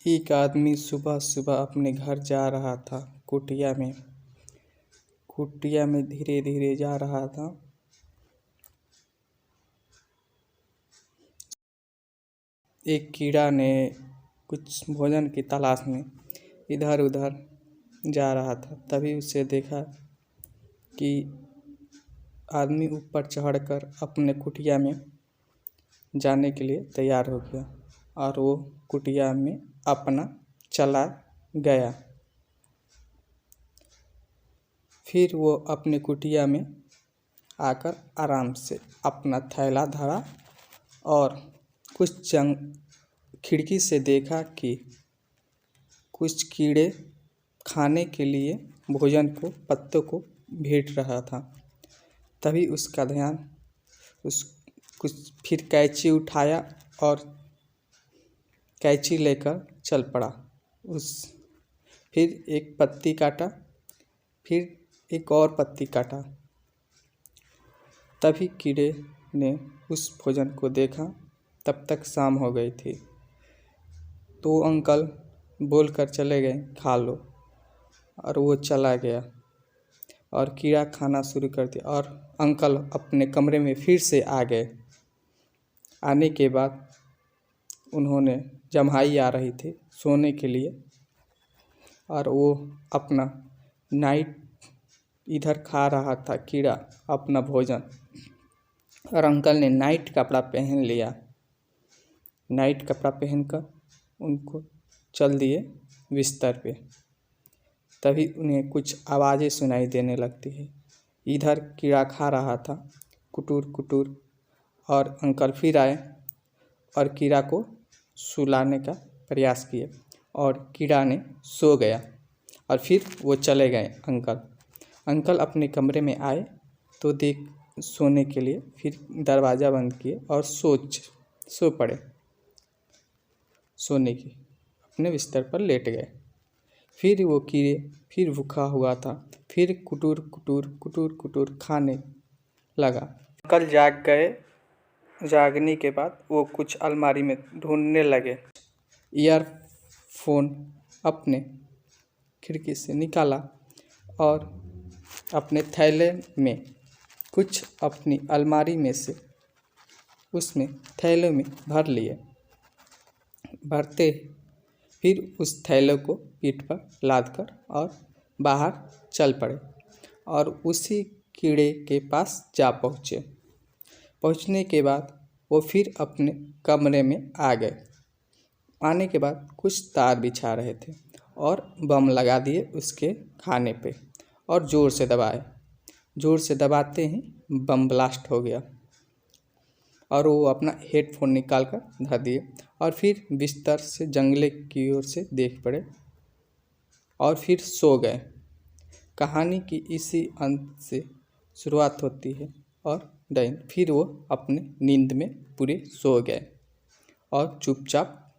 एक आदमी सुबह सुबह अपने घर जा रहा था। कुटिया में धीरे धीरे जा रहा था। एक कीड़ा ने कुछ भोजन की तलाश में इधर उधर जा रहा था। तभी उसे देखा कि आदमी ऊपर चढ़कर अपने कुटिया में जाने के लिए तैयार हो गया और वो कुटिया में अपना चला गया। फिर वो अपने कुटिया में आकर आराम से अपना थैला धरा और कुछ खिड़की से देखा कि कुछ कीड़े खाने के लिए भोजन को पत्तों को भेंट रहा था। तभी उसका ध्यान फिर कैंची उठाया और कैंची लेकर चल पड़ा। फिर एक पत्ती काटा, फिर एक और पत्ती काटा। तभी कीड़े ने उस भोजन को देखा। तब तक शाम हो गई थी। तो अंकल बोलकर चले गए, खा लो, और वो चला गया और कीड़ा खाना शुरू कर दिया। और अंकल अपने कमरे में फिर से आ गए। आने के बाद उन्होंने जम्हाई आ रही थी सोने के लिए और वो अपना नाइट इधर खा रहा था कीड़ा अपना भोजन। और अंकल ने नाइट कपड़ा पहन लिया। नाइट कपड़ा पहनकर उनको चल दिए बिस्तर पे। तभी उन्हें कुछ आवाज़ें सुनाई देने लगती है। इधर कीड़ा खा रहा था कुटूर कुटूर, और अंकल फिर आए और कीड़ा को सुलाने का प्रयास किए और कीड़ा ने सो गया। और फिर वो चले गए अंकल अपने कमरे में आए तो देख सोने के लिए, फिर दरवाज़ा बंद किए और सो पड़े। सोने की अपने बिस्तर पर लेट गए। फिर वो कीड़े फिर भूखा हुआ था, फिर कुटूर कुटूर खाने लगा। अंकल जाग गए। जागने के बाद वो कुछ अलमारी में ढूंढने लगे। ईयरफोन अपने खिड़की से निकाला और अपने थैले में कुछ अपनी अलमारी में से उसमें थैले में भर लिए। भरते फिर उस थैले को पीठ पर लादकर और बाहर चल पड़े और उसी कीड़े के पास जा पहुँचे। पहुँचने के बाद वो फिर अपने कमरे में आ गए। आने के बाद कुछ तार बिछा रहे थे और बम लगा दिए उसके खाने पे और ज़ोर से दबाए। ज़ोर से दबाते ही बम ब्लास्ट हो गया और वो अपना हेडफोन निकाल कर धर दिए और फिर बिस्तर से जंगले की ओर से देख पड़े और फिर सो गए। कहानी की इसी अंत से शुरुआत होती है और फिर वो अपने नींद में पूरे सो गए और चुपचाप